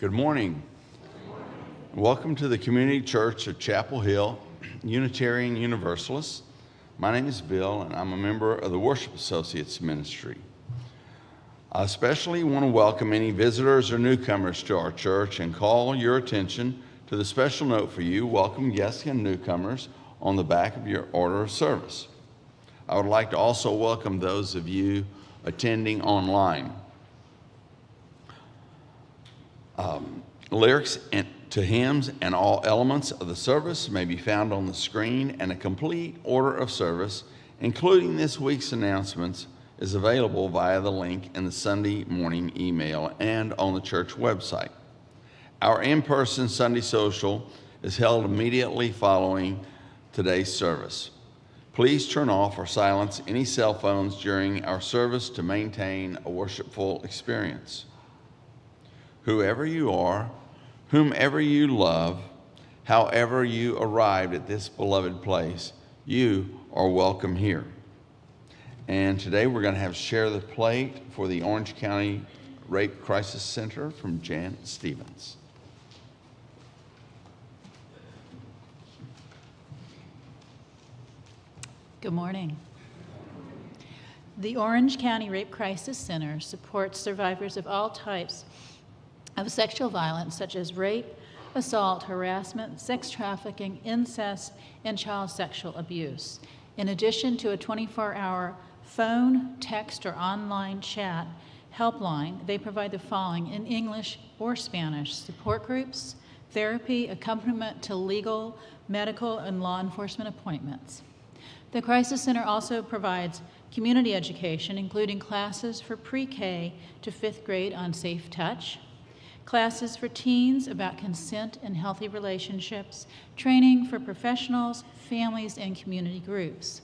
Good morning. Welcome to the Community Church of Chapel Hill, Unitarian Universalist. My name is Bill, and I'm a member of the Worship Associates Ministry. I especially want to welcome any visitors or newcomers to our church and call your attention to the special note for you, welcome guests and newcomers, on the back of your order of service. I would like to also welcome those of you attending online. Lyrics to hymns and all elements of the service may be found on the screen, and a complete order of service, including this week's announcements, is available via the link in the Sunday morning email and on the church website. Our in-person Sunday social is held immediately following today's service. Please turn off or silence any cell phones during our service to maintain a worshipful experience. Whoever you are, whomever you love, however you arrived at this beloved place, you are welcome here. And today we're going to have Share the Plate for the Orange County Rape Crisis Center from Jan Stevens. Good morning. The Orange County Rape Crisis Center supports survivors of all types of sexual violence such as rape, assault, harassment, sex trafficking, incest, and child sexual abuse. In addition to a 24-hour phone, text, or online chat helpline, they provide the following in English or Spanish: support groups, therapy, accompaniment to legal, medical, and law enforcement appointments. The Crisis Center also provides community education, including classes for pre-K to 5th grade on safe touch, classes for teens about consent and healthy relationships, training for professionals, families, and community groups.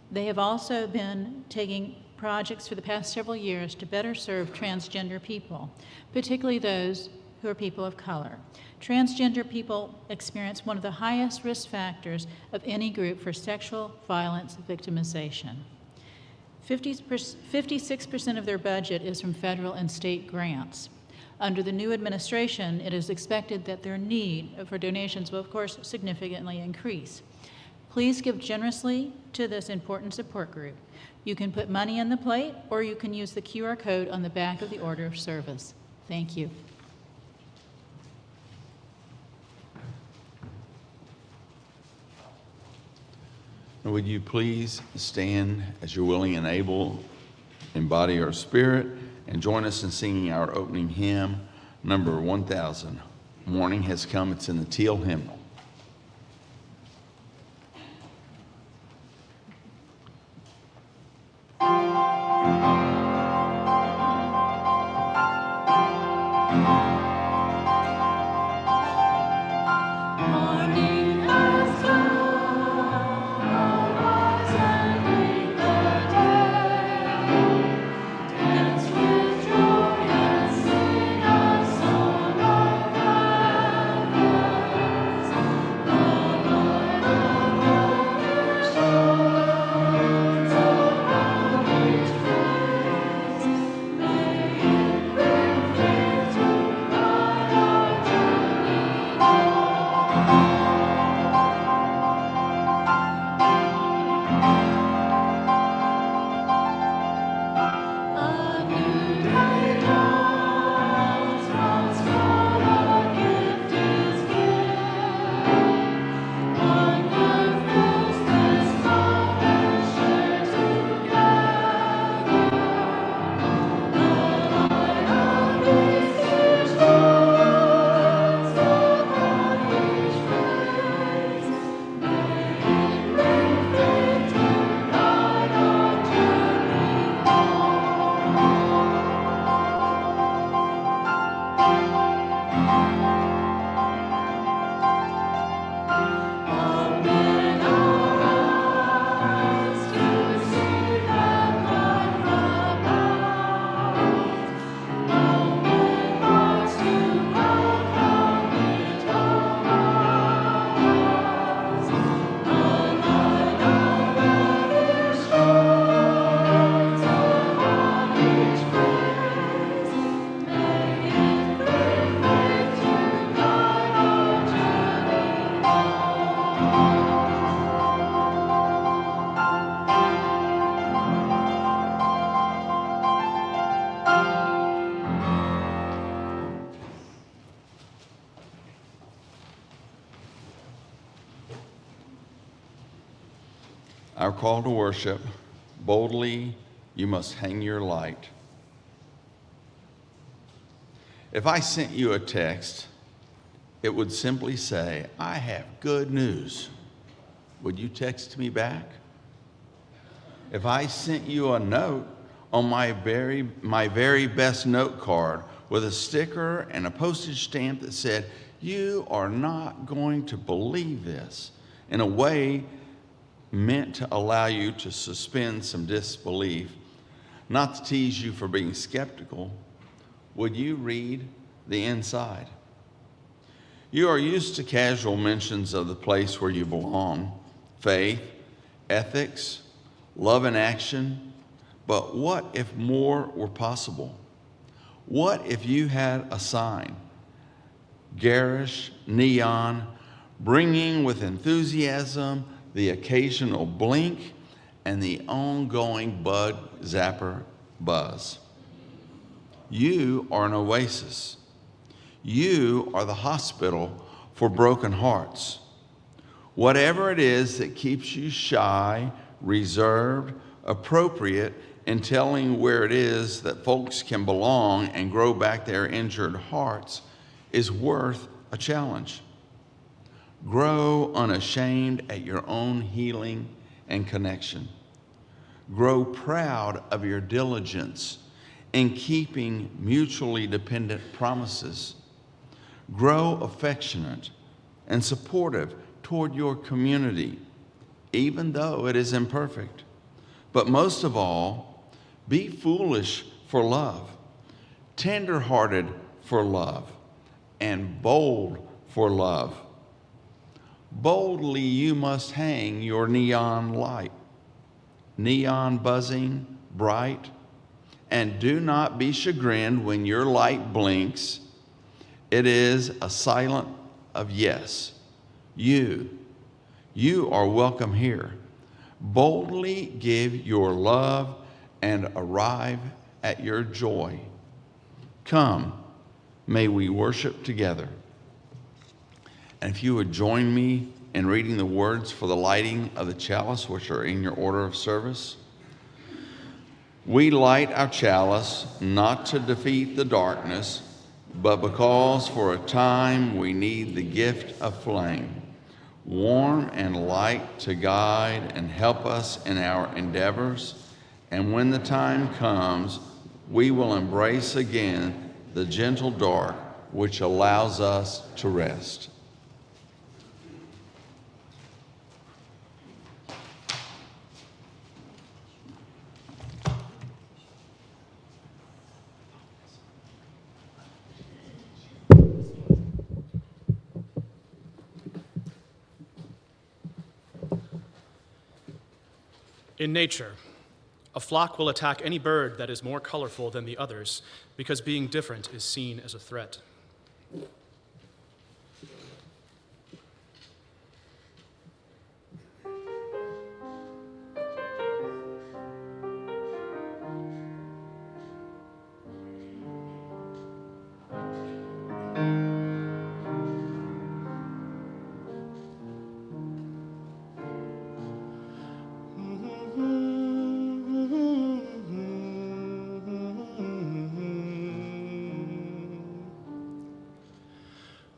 They have also been taking projects for the past several years to better serve transgender people, particularly those who are people of color. Transgender people experience one of the highest risk factors of any group for sexual violence victimization. 56% of their budget is from federal and state grants. Under the new administration, it is expected that their need for donations will, of course, significantly increase. Please give generously to this important support group. You can put money in the plate, or you can use the QR code on the back of the order of service. Thank you. Would you please stand as you're willing and able in body or spirit, and join us in singing our opening hymn, number 1000. Morning has come. It's in the teal hymnal. Our call to worship: boldly you must hang your light. If I sent you a text, it would simply say, "I have good news." Would you text me back? If I sent you a note on my very best note card with a sticker and a postage stamp that said, "You are not going to believe this," in a way meant to allow you to suspend some disbelief, not to tease you for being skeptical, would you read the inside? You are used to casual mentions of the place where you belong: faith, ethics, love in action. But what if more were possible? What if you had a sign, garish, neon, bringing with enthusiasm the occasional blink and the ongoing bug zapper buzz? You are an oasis. You are the hospital for broken hearts. Whatever it is that keeps you shy, reserved, appropriate in telling where it is that folks can belong and grow back their injured hearts is worth a challenge. Grow unashamed at your own healing and connection. Grow proud of your diligence in keeping mutually dependent promises. Grow affectionate and supportive toward your community, even though it is imperfect. But most of all, be foolish for love, tender-hearted for love, and bold for love. Boldly you must hang your neon light, neon buzzing bright, and do not be chagrined when your light blinks. It is a silent of yes. You are welcome here. Boldly give your love and arrive at your joy. Come, may we worship together. And if you would join me in reading the words for the lighting of the chalice, which are in your order of service. We light our chalice not to defeat the darkness, but because for a time we need the gift of flame, warm and light to guide and help us in our endeavors. And when the time comes, we will embrace again the gentle dark which allows us to rest. In nature, a flock will attack any bird that is more colorful than the others because being different is seen as a threat.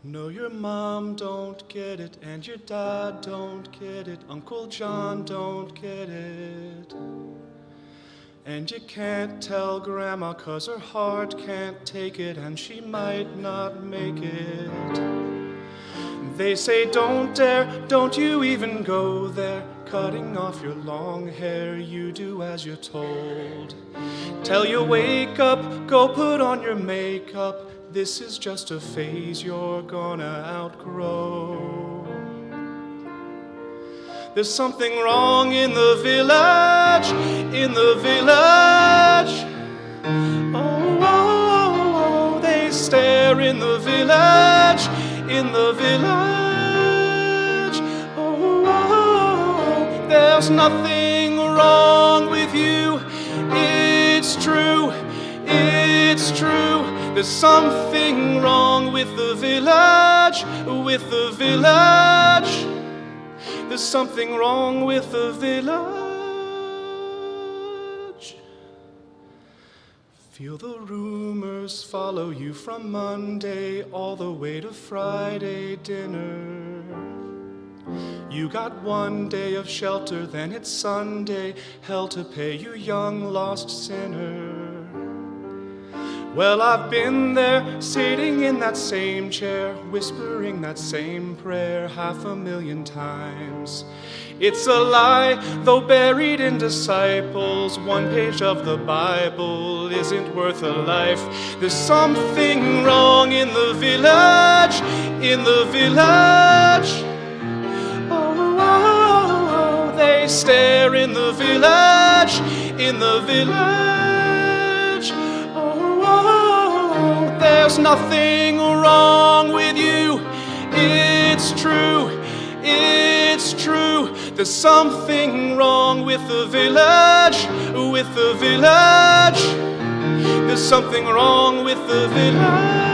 No, your mom don't get it, and your dad don't get it, Uncle John don't get it. And you can't tell Grandma 'cause her heart can't take it, and she might not make it. They say don't dare, don't you even go there, cutting off your long hair, you do as you're told. Tell you wake up, go put on your makeup, this is just a phase you're gonna outgrow. There's something wrong in the village, in the village. Oh, oh, oh, they stare in the village, in the village. Oh, oh, there's nothing wrong with you, it's true, it's true. There's something wrong with the village, with the village. There's something wrong with the village. Feel the rumors follow you from Monday all the way to Friday dinner. You got one day of shelter, then it's Sunday, hell to pay, you young lost sinner. Well, I've been there, sitting in that same chair, whispering that same prayer 500,000 times. It's a lie, though buried in disciples, one page of the Bible isn't worth a life. There's something wrong in the village, in the village. Oh, oh, oh, they stare in the village, in the village. There's nothing wrong with you, it's true, it's true. There's something wrong with the village, with the village. There's something wrong with the village.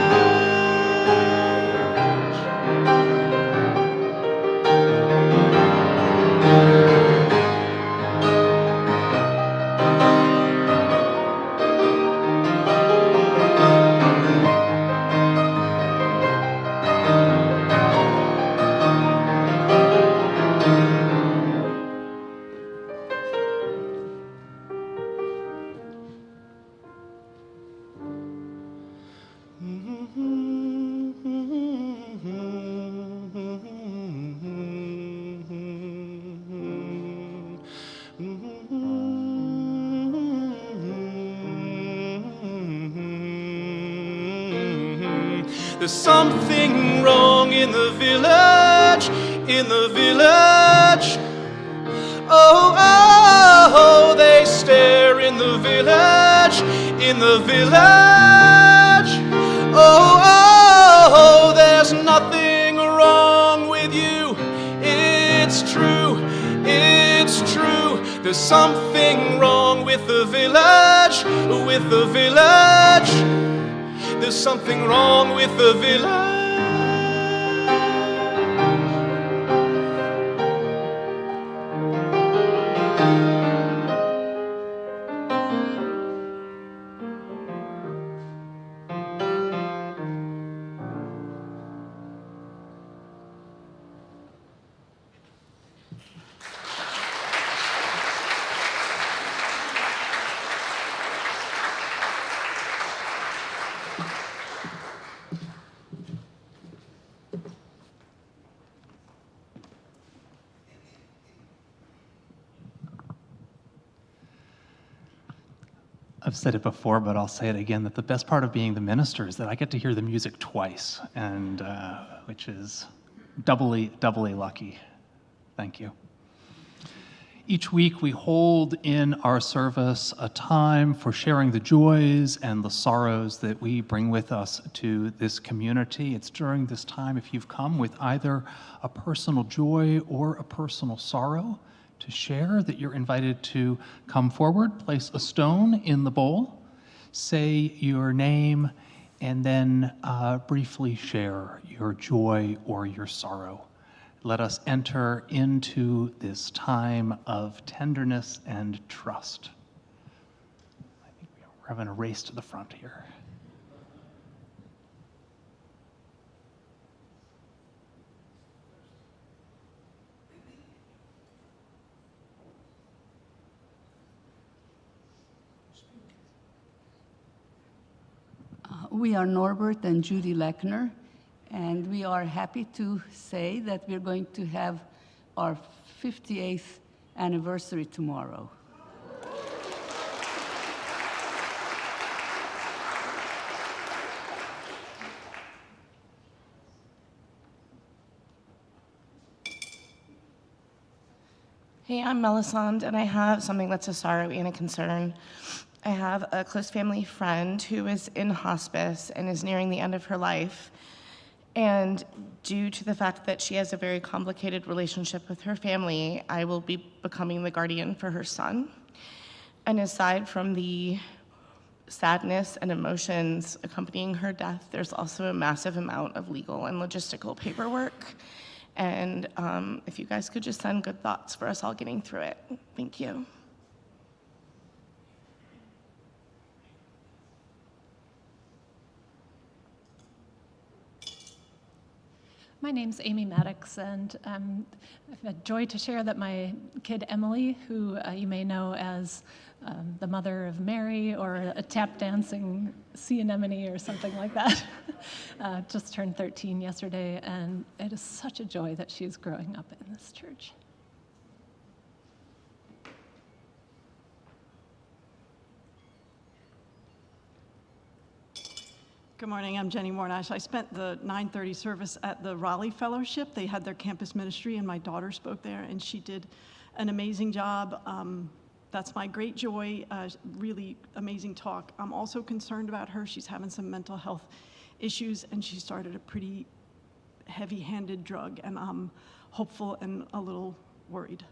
There's something wrong in the village, in the village. Oh, oh, oh, they stare in the village, in the village. Oh, oh, oh, there's nothing wrong with you. It's true, it's true. There's something wrong with the village, with the village. There's something wrong with the village. I've said it before, but I'll say it again, that the best part of being the minister is that I get to hear the music twice, and which is doubly lucky. Thank you. Each week we hold in our service a time for sharing the joys and the sorrows that we bring with us to this community. It's during this time, if you've come with either a personal joy or a personal sorrow to share, that you're invited to come forward, place a stone in the bowl, say your name, and then briefly share your joy or your sorrow. Let us enter into this time of tenderness and trust. I think we're having a race to the front here. We are Norbert and Judy Lechner, and we are happy to say that we're going to have our 58th anniversary tomorrow. Hey, I'm Melisande, and I have something that's a sorrow and a concern. I have a close family friend who is in hospice and is nearing the end of her life. And due to the fact that she has a very complicated relationship with her family, I will be becoming the guardian for her son. And aside from the sadness and emotions accompanying her death, there's also a massive amount of legal and logistical paperwork. And if you guys could just send good thoughts for us all getting through it. Thank you. My name's Amy Maddox, and I've a joy to share that my kid Emily, who you may know as the mother of Mary or a tap dancing sea anemone or something like that, just turned 13 yesterday, and it is such a joy that she's growing up in this church. Good morning, I'm Jenny Mornash. I spent the 9:30 service at the Raleigh Fellowship. They had their campus ministry, and my daughter spoke there, and she did an amazing job. That's my great joy, really amazing talk. I'm also concerned about her. She's having some mental health issues, and she started a pretty heavy-handed drug, and I'm hopeful and a little worried.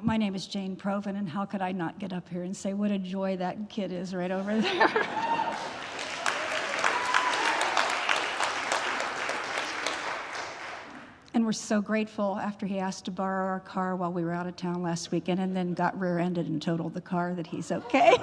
My name is Jane Proven, and how could I not get up here and say what a joy that kid is right over there. And we're so grateful after he asked to borrow our car while we were out of town last weekend and then got rear-ended and totaled the car that he's okay.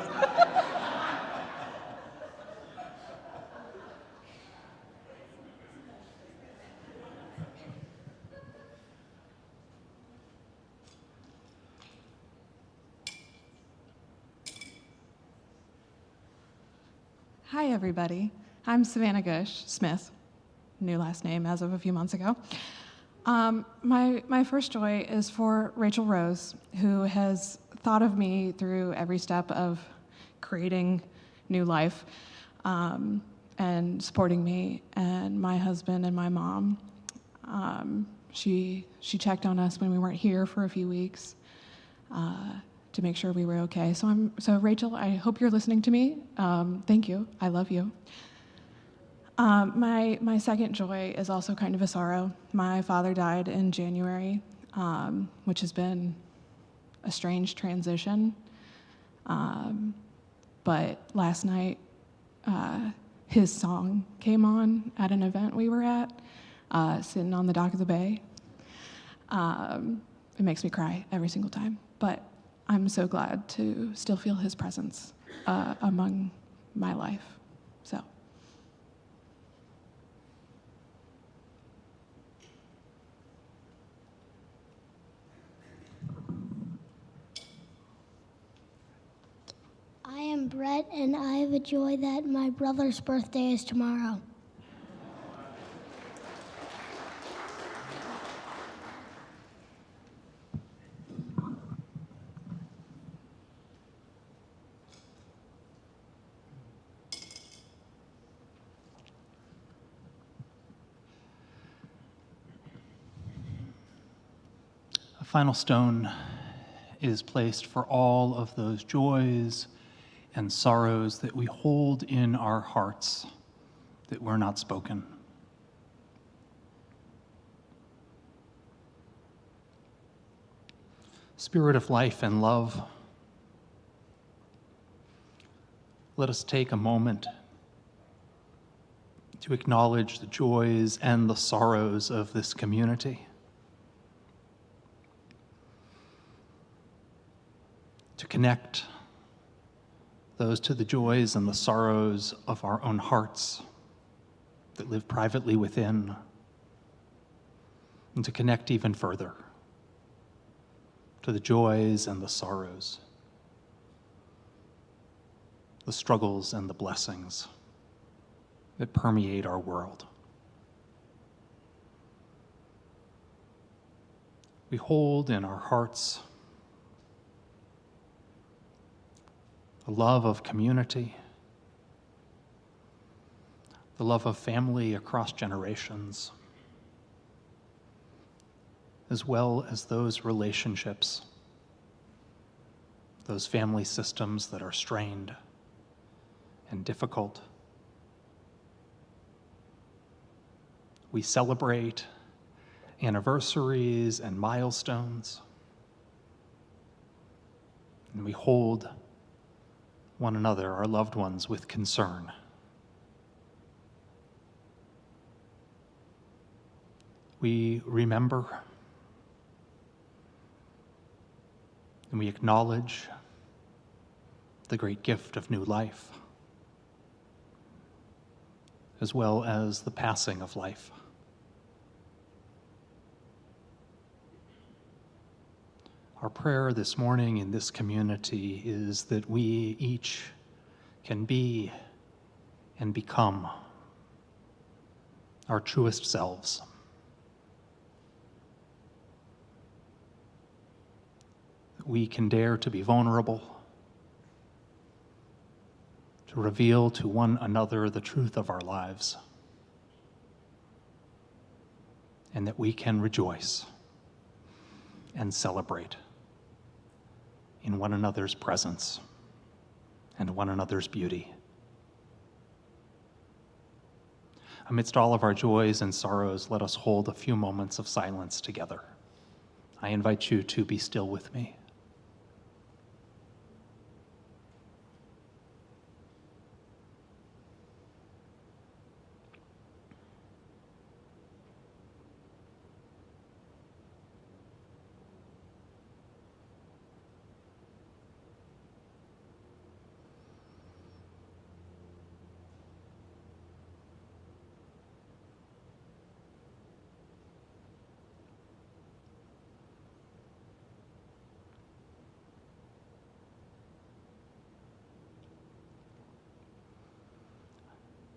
Hi, everybody. I'm Savannah Gush Smith, new last name as of a few months ago. My first joy is for Rachel Rose, who has thought of me through every step of creating new life, and supporting me and my husband and my mom. She checked on us when we weren't here for a few weeks to make sure we were okay. So Rachel, I hope you're listening to me. Thank you. I love you. My second joy is also kind of a sorrow. My father died in January, which has been a strange transition. But last night, his song came on at an event we were at, sitting on the dock of the bay. It makes me cry every single time, but I'm so glad to still feel his presence among my life. So. I am Brett, and I have a joy that my brother's birthday is tomorrow. A final stone is placed for all of those joys and sorrows that we hold in our hearts that were not spoken. Spirit of life and love, let us take a moment to acknowledge the joys and the sorrows of this community, to connect those to the joys and the sorrows of our own hearts that live privately within, and to connect even further to the joys and the sorrows, the struggles and the blessings that permeate our world. We hold in our hearts the love of community, the love of family across generations, as well as those relationships, those family systems that are strained and difficult. We celebrate anniversaries and milestones, and we hold one another, our loved ones, with concern. We remember and we acknowledge the great gift of new life, as well as the passing of life. Our prayer this morning in this community is that we each can be and become our truest selves. That we can dare to be vulnerable, to reveal to one another the truth of our lives, and that we can rejoice and celebrate in one another's presence and one another's beauty. Amidst all of our joys and sorrows, let us hold a few moments of silence together. I invite you to be still with me.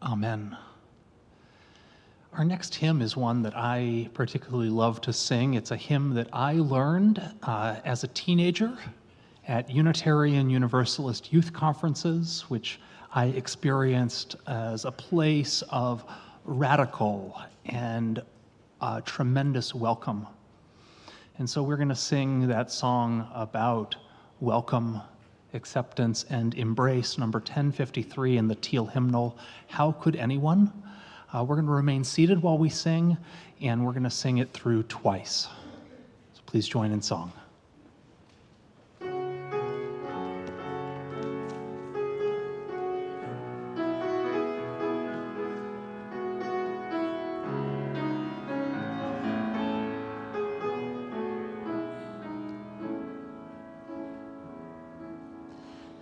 Amen. Our next hymn is one that I particularly love to sing. It's a hymn that I learned as a teenager at Unitarian Universalist youth conferences, which I experienced as a place of radical and tremendous welcome. And so we're going to sing that song about welcome, acceptance, and embrace, number 1053 in the Teal hymnal, How Could Anyone? We're going to remain seated while we sing, and we're going to sing it through twice. So please join in song.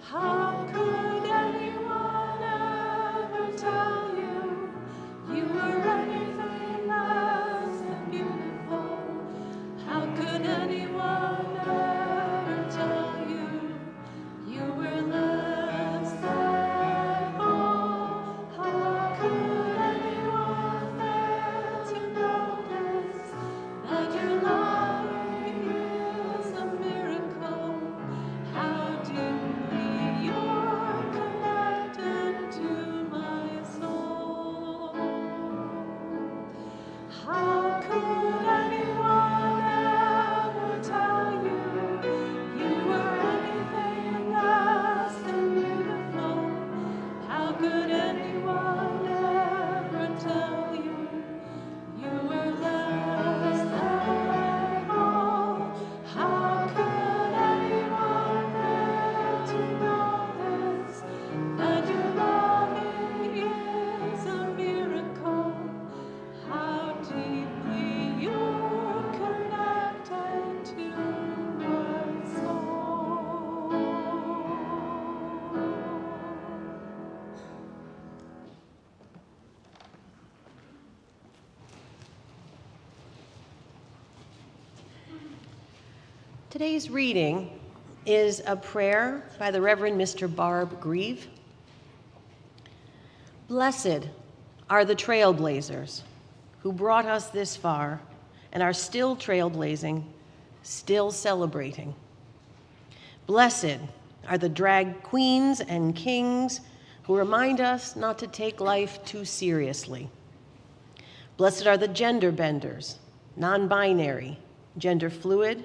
How could anyone ever tell you you were anything less than beautiful? How could anyone ever tell you you were less than all? How could anyone fail to notice that your loving is a miracle? How deeply you're connected to my soul. How could anyone ever tell you you were anything less than beautiful? How could anyone ever tell you you were less than all? How could anyone fail to notice that your loving is a miracle? How deeply you're connected to my soul. Today's reading is a prayer by the Reverend Mr. Barb Grieve. Blessed are the trailblazers who brought us this far and are still trailblazing, still celebrating. Blessed are the drag queens and kings who remind us not to take life too seriously. Blessed are the gender benders, non-binary, gender fluid,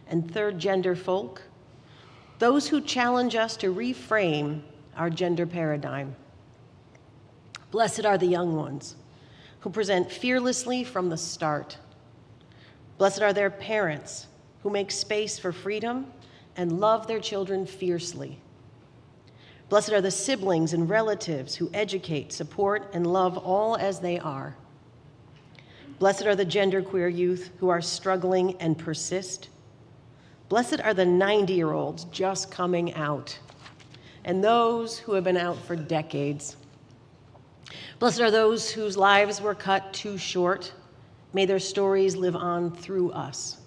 and third gender folk, those who challenge us to reframe our gender paradigm. Blessed are the young ones who present fearlessly from the start. Blessed are their parents who make space for freedom and love their children fiercely. Blessed are the siblings and relatives who educate, support, and love all as they are. Blessed are the genderqueer youth who are struggling and persist. Blessed are the 90-year-olds just coming out, and those who have been out for decades. Blessed are those whose lives were cut too short. May their stories live on through us.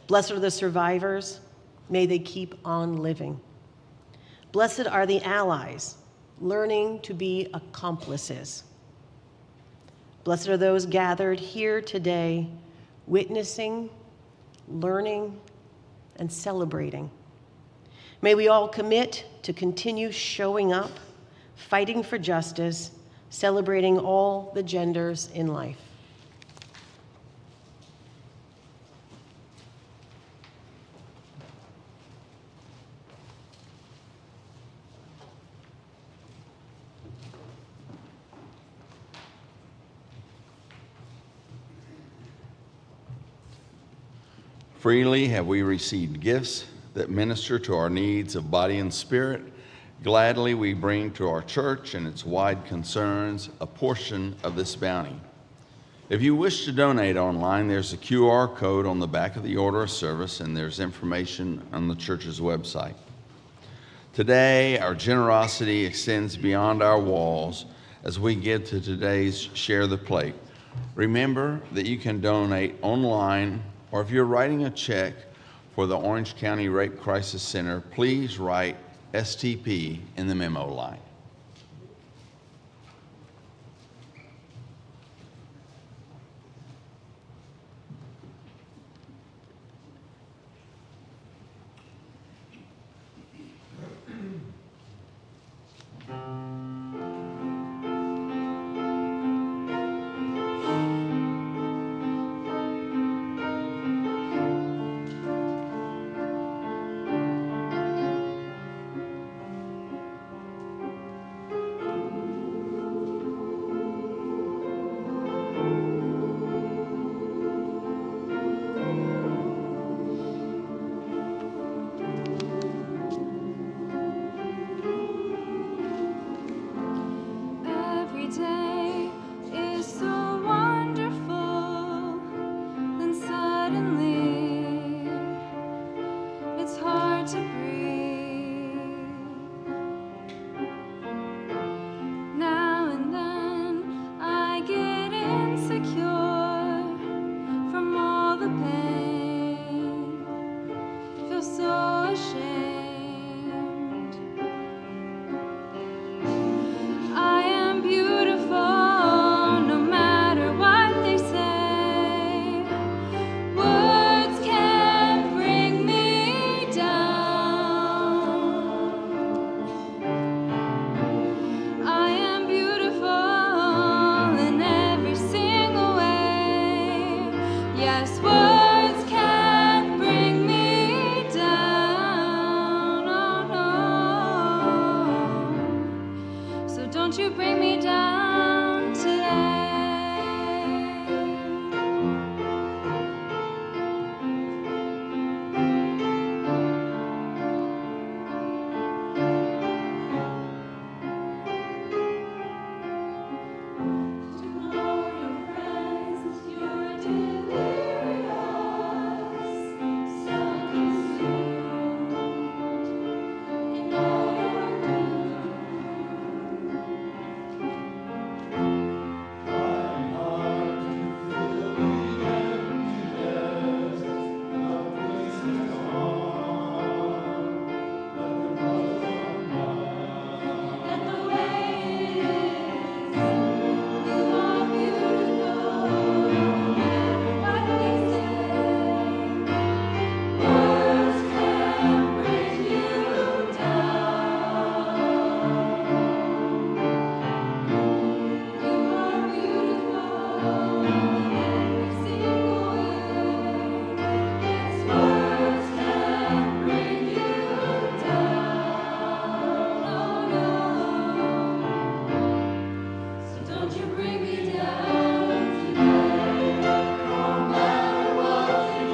Blessed are the survivors. May they keep on living. Blessed are the allies, learning to be accomplices. Blessed are those gathered here today, witnessing, learning, and celebrating. May we all commit to continue showing up, fighting for justice, celebrating all the genders in life. Freely have we received gifts that minister to our needs of body and spirit. Gladly we bring to our church and its wide concerns a portion of this bounty. If you wish to donate online, there's a QR code on the back of the order of service, and there's information on the church's website. Today, our generosity extends beyond our walls as we give to today's Share the Plate. Remember that you can donate online, or if you're writing a check for the Orange County Rape Crisis Center, please write STP in the memo line. so ashamed. I am beautiful no matter what they say. Words can't bring me down. I am beautiful in every single way. Yes, words can't bring me down. Oh no. So don't you bring me down today.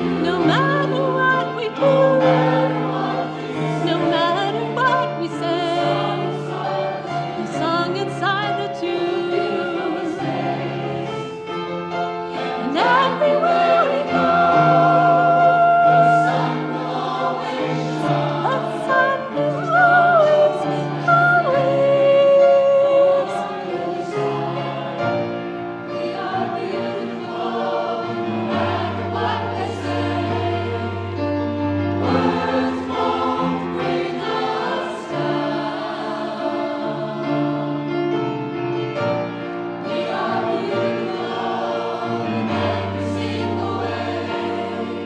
No matter what we do, no matter what we say, the song inside the tune, and everywhere we go, the sun will always we are beautiful, no matter what they say. Words won't bring us down. We are beautiful in every single way.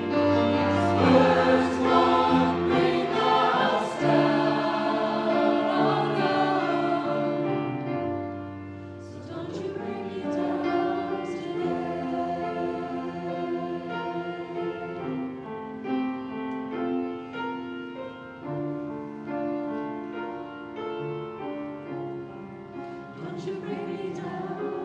Words won't bring us down. Oh no. So don't you bring me down today. Don't you bring me down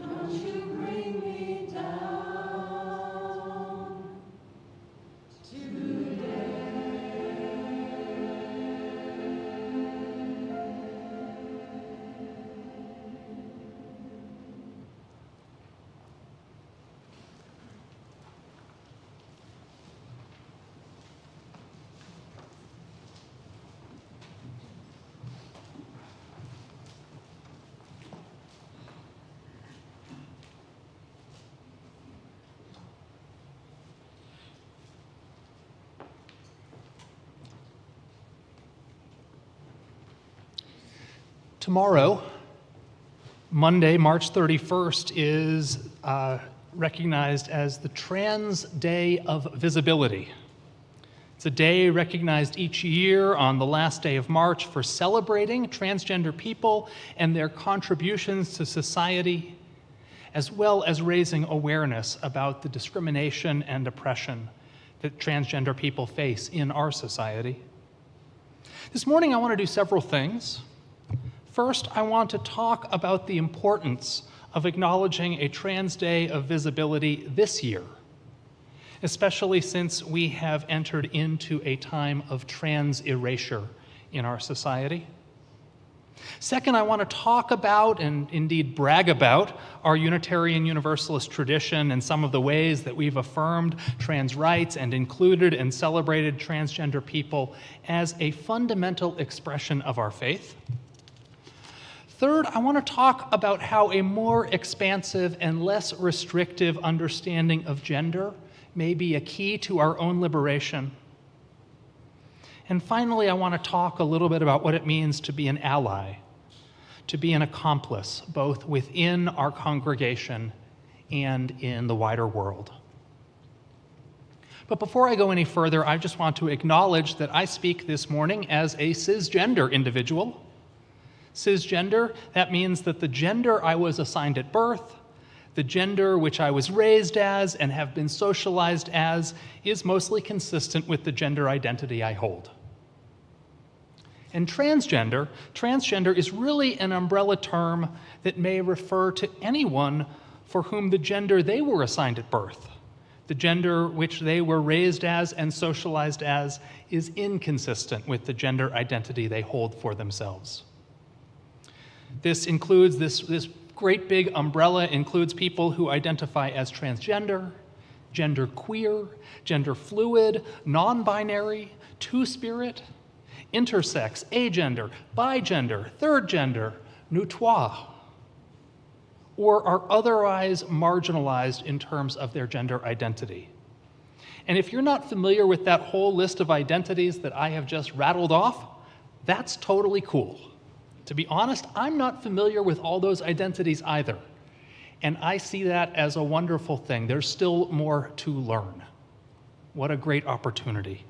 Don't you bring me down Tomorrow, Monday, March 31st, is recognized as the Trans Day of Visibility. It's a day recognized each year on the last day of March for celebrating transgender people and their contributions to society, as well as raising awareness about the discrimination and oppression that transgender people face in our society. This morning, I want to do several things. First, I want to talk about the importance of acknowledging a Trans Day of Visibility this year, especially since we have entered into a time of trans erasure in our society. Second, I want to talk about, and indeed brag about, our Unitarian Universalist tradition and some of the ways that we've affirmed trans rights and included and celebrated transgender people as a fundamental expression of our faith. Third, I want to talk about how a more expansive and less restrictive understanding of gender may be a key to our own liberation. And finally, I want to talk a little bit about what it means to be an ally, to be an accomplice, both within our congregation and in the wider world. But before I go any further, I just want to acknowledge that I speak this morning as a cisgender individual. Cisgender, that means that the gender I was assigned at birth, the gender which I was raised as and have been socialized as, is mostly consistent with the gender identity I hold. And transgender is really an umbrella term that may refer to anyone for whom the gender they were assigned at birth, the gender which they were raised as and socialized as, is inconsistent with the gender identity they hold for themselves. This includes, this great big umbrella includes people who identify as transgender, genderqueer, gender fluid, non-binary, two-spirit, intersex, agender, bigender, third gender, noutoire, or are otherwise marginalized in terms of their gender identity. And if you're not familiar with that whole list of identities that I have just rattled off, that's totally cool. To be honest, I'm not familiar with all those identities either. And I see that as a wonderful thing. There's still more to learn. What a great opportunity.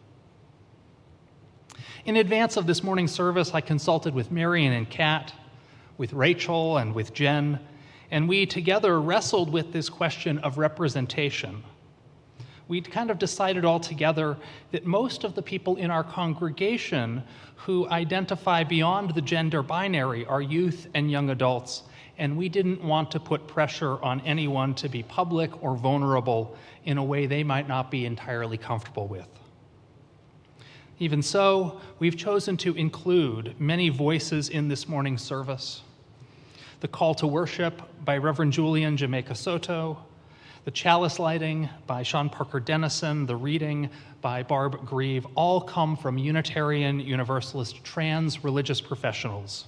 In advance of this morning's service, I consulted with Marion and Kat, with Rachel and with Jen, and we together wrestled with this question of representation. We kind of decided all together that most of the people in our congregation who identify beyond the gender binary are youth and young adults, and we didn't want to put pressure on anyone to be public or vulnerable in a way they might not be entirely comfortable with. Even so, we've chosen to include many voices in this morning's service. The call to worship by Reverend Julian Jamaica Soto, the chalice lighting by Sean Parker Dennison, the reading by Barb Grieve, all come from Unitarian Universalist trans religious professionals.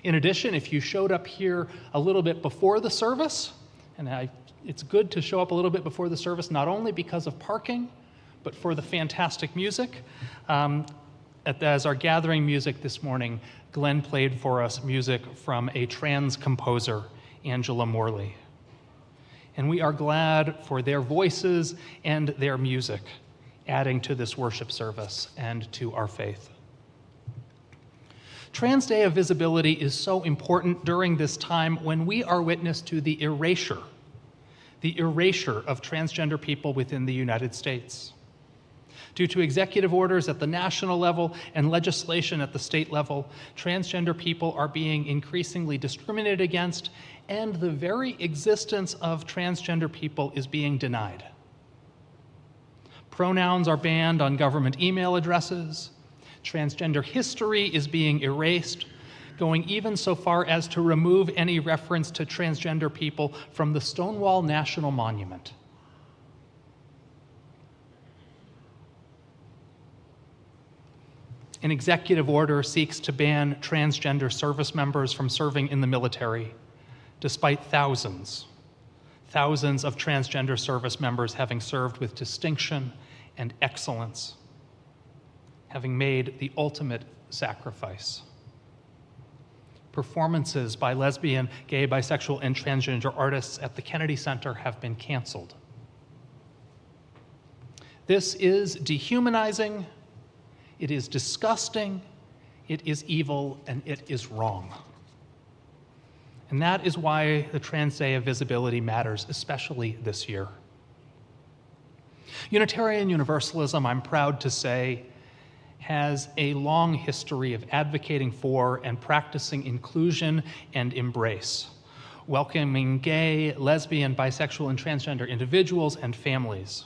In addition, if you showed up here a little bit before the service, and it's good to show up a little bit before the service, not only because of parking, but for the fantastic music. As our gathering music this morning, Glenn played for us music from a trans composer, Angela Morley. And we are glad for their voices and their music adding to this worship service and to our faith. Trans Day of Visibility is so important during this time when we are witness to the erasure of transgender people within the United States. Due to executive orders at the national level and legislation at the state level, transgender people are being increasingly discriminated against, and the very existence of transgender people is being denied. Pronouns are banned on government email addresses. Transgender history is being erased, going even so far as to remove any reference to transgender people from the Stonewall National Monument. An executive order seeks to ban transgender service members from serving in the military, despite thousands of transgender service members having served with distinction and excellence, having made the ultimate sacrifice. Performances by lesbian, gay, bisexual, and transgender artists at the Kennedy Center have been canceled. This is dehumanizing, it is disgusting, it is evil, and it is wrong. And that is why the Trans Day of Visibility matters, especially this year. Unitarian Universalism, I'm proud to say, has a long history of advocating for and practicing inclusion and embrace, welcoming gay, lesbian, bisexual, and transgender individuals and families,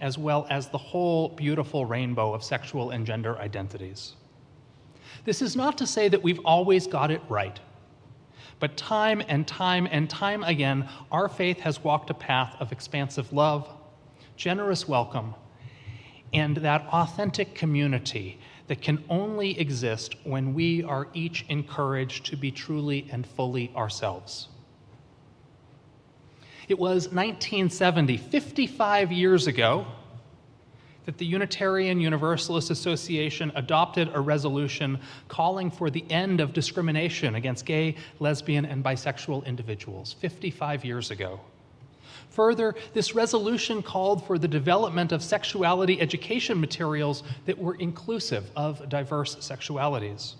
as well as the whole beautiful rainbow of sexual and gender identities. This is not to say that we've always got it right. But time and time and time again, our faith has walked a path of expansive love, generous welcome, and that authentic community that can only exist when we are each encouraged to be truly and fully ourselves. It was 1970, 55 years ago, that the Unitarian Universalist Association adopted a resolution calling for the end of discrimination against gay, lesbian, and bisexual individuals, 55 years ago. Further, this resolution called for the development of sexuality education materials that were inclusive of diverse sexualities.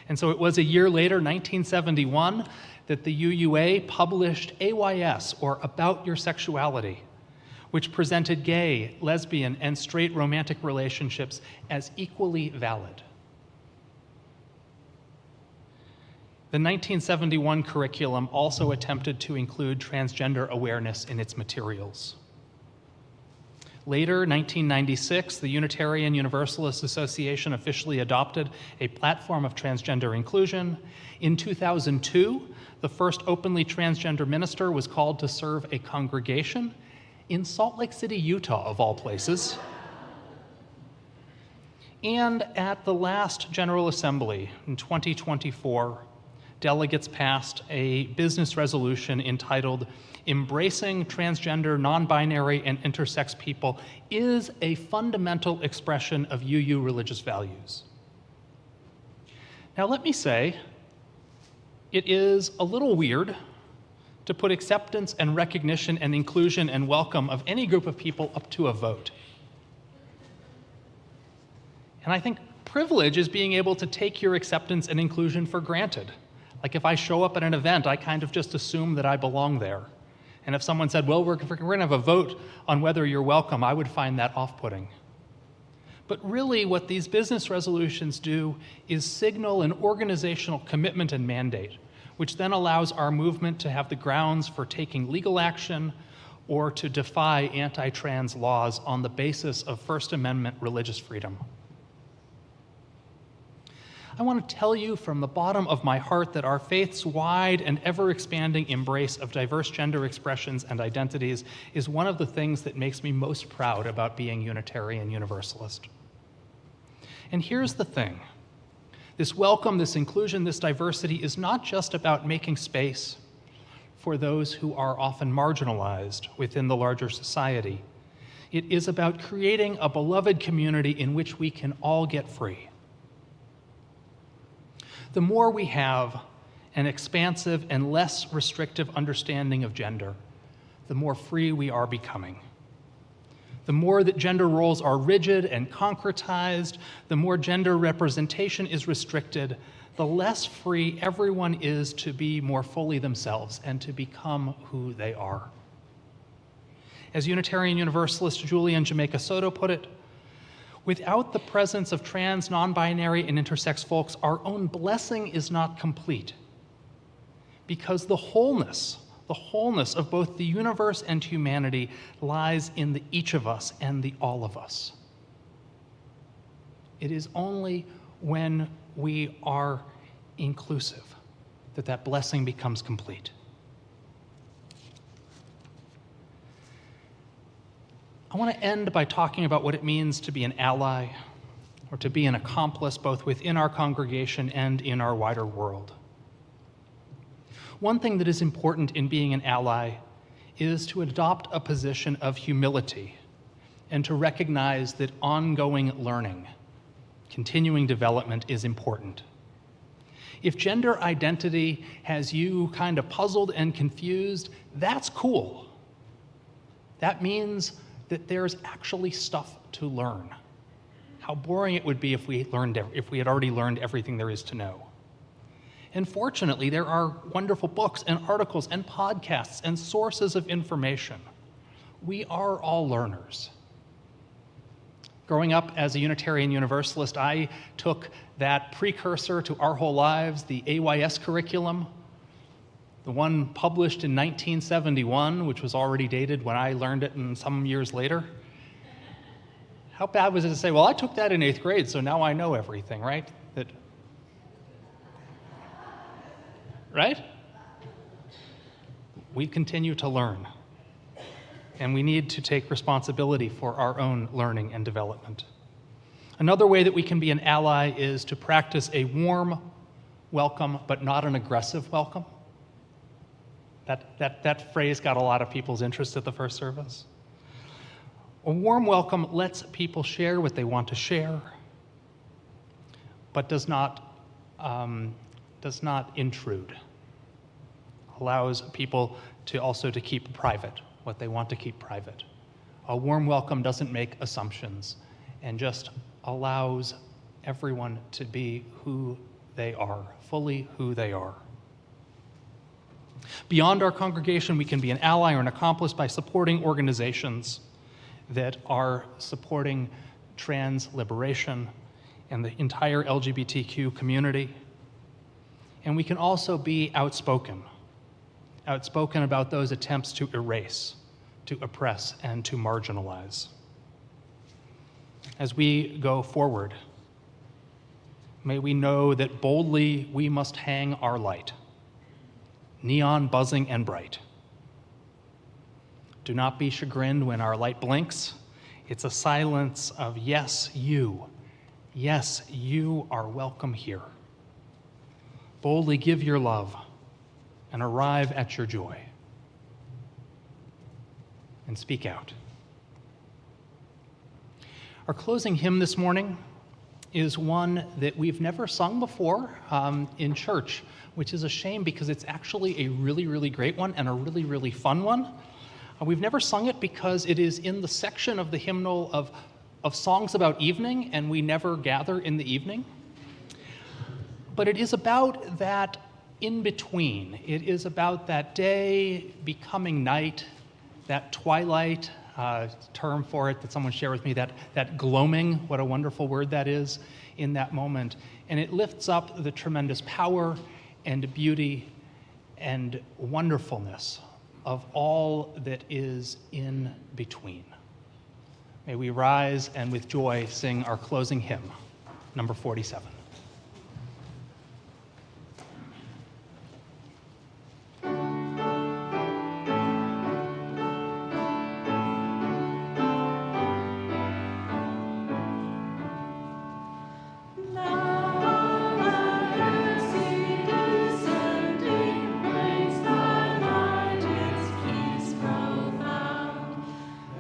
And so it was a year later, 1971, that the UUA published AYS, or About Your Sexuality, which presented gay, lesbian, and straight romantic relationships as equally valid. The 1971 curriculum also attempted to include transgender awareness in its materials. Later, 1996, the Unitarian Universalist Association officially adopted a platform of transgender inclusion. In 2002, the first openly transgender minister was called to serve a congregation in Salt Lake City, Utah, of all places. And at the last General Assembly in 2024, delegates passed a business resolution entitled Embracing Transgender, Non-Binary, and Intersex People is a Fundamental Expression of UU Religious Values. Now let me say, it is a little weird to put acceptance and recognition and inclusion and welcome of any group of people up to a vote. And I think privilege is being able to take your acceptance and inclusion for granted. Like if I show up at an event, I kind of just assume that I belong there. And if someone said, well, we're going to have a vote on whether you're welcome, I would find that off-putting. But really what these business resolutions do is signal an organizational commitment and mandate, which then allows our movement to have the grounds for taking legal action or to defy anti-trans laws on the basis of First Amendment religious freedom. I want to tell you from the bottom of my heart that our faith's wide and ever-expanding embrace of diverse gender expressions and identities is one of the things that makes me most proud about being Unitarian Universalist. And here's the thing. This welcome, this inclusion, this diversity is not just about making space for those who are often marginalized within the larger society. It is about creating a beloved community in which we can all get free. The more we have an expansive and less restrictive understanding of gender, the more free we are becoming. The more that gender roles are rigid and concretized, the more gender representation is restricted, the less free everyone is to be more fully themselves and to become who they are. As Unitarian Universalist Julian Jamaica Soto put it, without the presence of trans, non-binary, and intersex folks, our own blessing is not complete. Because the wholeness of both the universe and humanity lies in the each of us and the all of us. It is only when we are inclusive that that blessing becomes complete. I want to end by talking about what it means to be an ally or to be an accomplice both within our congregation and in our wider world. One thing that is important in being an ally is to adopt a position of humility and to recognize that ongoing learning, continuing development is important. If gender identity has you kind of puzzled and confused, that's cool. That means that there's actually stuff to learn. How boring it would be if we had already learned everything there is to know. And fortunately, there are wonderful books and articles and podcasts and sources of information. We are all learners. Growing up as a Unitarian Universalist, I took that precursor to Our Whole Lives, the AYS curriculum, the one published in 1971, which was already dated when I learned it and some years later. How bad was it to say, well, I took that in 8th grade, so now I know everything, right? right? We continue to learn, and we need to take responsibility for our own learning and development. Another way that we can be an ally is to practice a warm welcome, but not an aggressive welcome. That phrase got a lot of people's interest at the first service. A warm welcome lets people share what they want to share, but does not intrude. Allows people to keep private what they want to keep private. A warm welcome doesn't make assumptions and just allows everyone to be who they are, fully who they are. Beyond our congregation, we can be an ally or an accomplice by supporting organizations that are supporting trans liberation and the entire LGBTQ community. And we can also be outspoken about those attempts to erase, to oppress, and to marginalize. As we go forward, may we know that boldly we must hang our light, neon buzzing and bright. Do not be chagrined when our light blinks. It's a silence of yes, you are welcome here. Boldly give your love and arrive at your joy. And speak out. Our closing hymn this morning is one that we've never sung before in church, which is a shame because it's actually a really, really great one and a really, really fun one. We've never sung it because it is in the section of the hymnal of songs about evening, and we never gather in the evening. But it is about that in between. It is about that day becoming night, that twilight, term for it that someone shared with me, that gloaming, what a wonderful word that is in that moment. And it lifts up the tremendous power and beauty and wonderfulness of all that is in between. May we rise and with joy sing our closing hymn, number 47.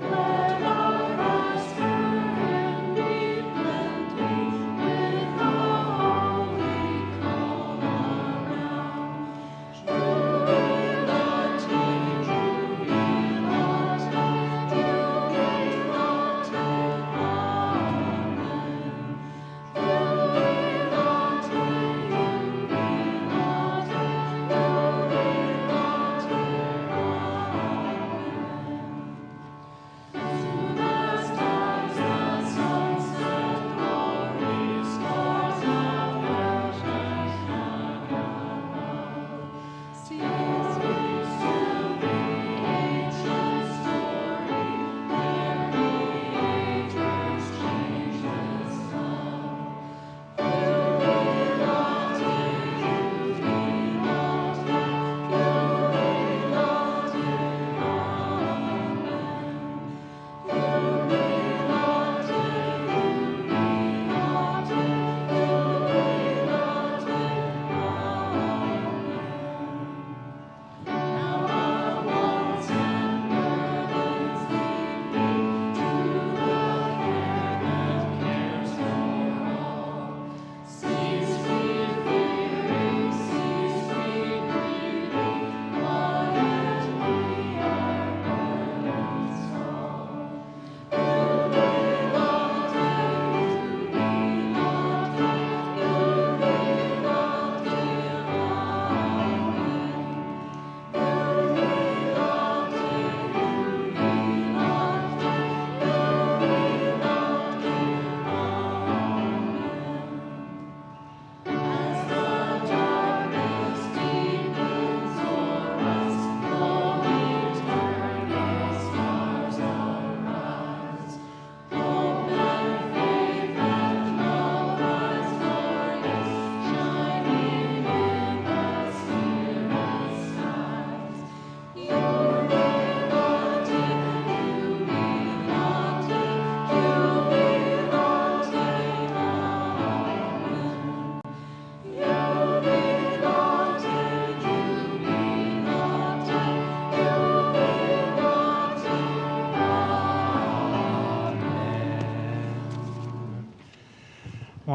Let our eyes turn and be blending with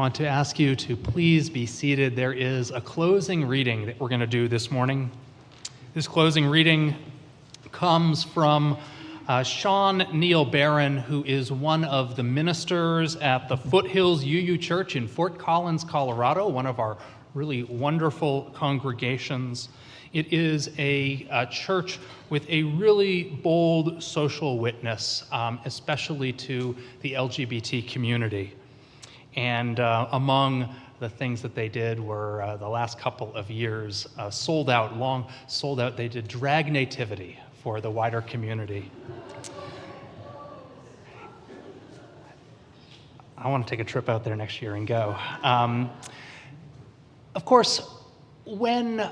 want to ask you to please be seated. There is a closing reading that we're going to do this morning. This closing reading comes from Sean Neil Barron, who is one of the ministers at the Foothills UU Church in Fort Collins, Colorado, one of our really wonderful congregations. It is a church with a really bold social witness, especially to the LGBT community. And among the things that they did were the last couple of years, long sold out, they did drag nativity for the wider community. I want to take a trip out there next year and go. Of course, when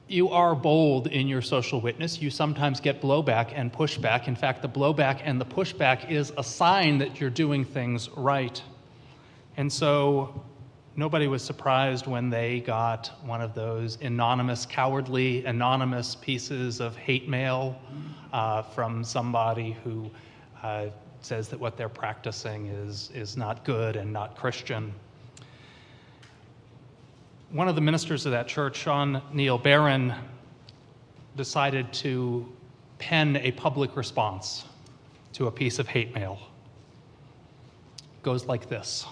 you are bold in your social witness, you sometimes get blowback and pushback. In fact, the blowback and the pushback is a sign that you're doing things right. And so nobody was surprised when they got one of those cowardly anonymous pieces of hate mail from somebody who says that what they're practicing is not good and not Christian. One of the ministers of that church, Sean Neil Barron, decided to pen a public response to a piece of hate mail. It goes like this.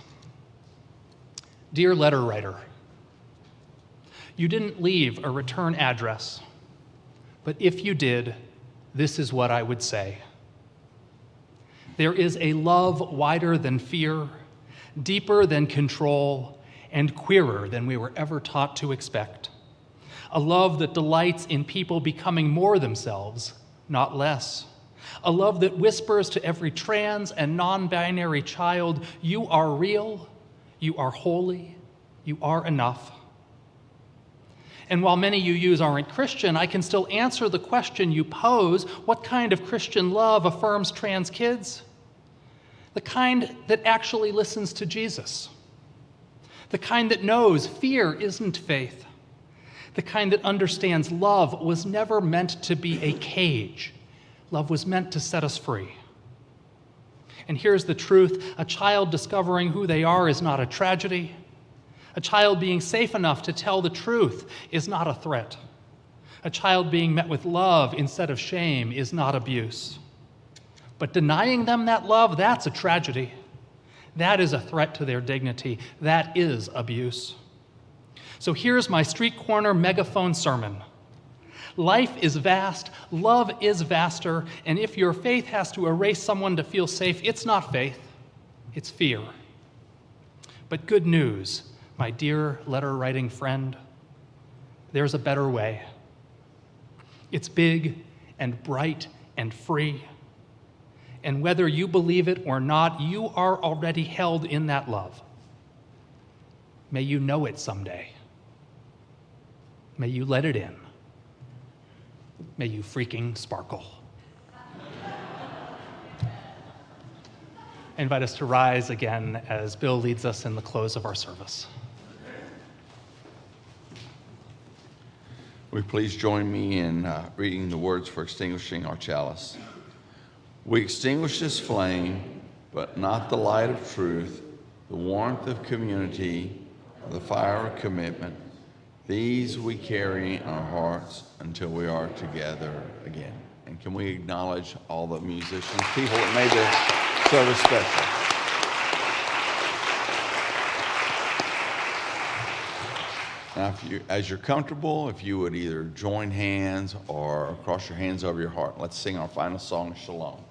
Dear letter writer, you didn't leave a return address, but if you did, this is what I would say. There is a love wider than fear, deeper than control, and queerer than we were ever taught to expect. A love that delights in people becoming more themselves, not less. A love that whispers to every trans and non-binary child, you are real, you are holy, you are enough. And while many UUs aren't Christian, I can still answer the question you pose: what kind of Christian love affirms trans kids? The kind that actually listens to Jesus. The kind that knows fear isn't faith. The kind that understands love was never meant to be a cage. Love was meant to set us free. And here's the truth: a child discovering who they are is not a tragedy. A child being safe enough to tell the truth is not a threat. A child being met with love instead of shame is not abuse. But denying them that love, that's a tragedy. That is a threat to their dignity. That is abuse. So here's my street corner megaphone sermon. Life is vast, love is vaster, and if your faith has to erase someone to feel safe, it's not faith, it's fear. But good news, my dear letter-writing friend, there's a better way. It's big and bright and free. And whether you believe it or not, you are already held in that love. May you know it someday. May you let it in. May you freaking sparkle. I invite us to rise again as Bill leads us in the close of our service. Will you please join me in reading the words for extinguishing our chalice? We extinguish this flame, but not the light of truth, the warmth of community, or the fire of commitment. These we carry in our hearts until we are together again. And can we acknowledge all the musicians, people that made this service special? Now, as you're comfortable, if you would either join hands or cross your hands over your heart, let's sing our final song, Shalom.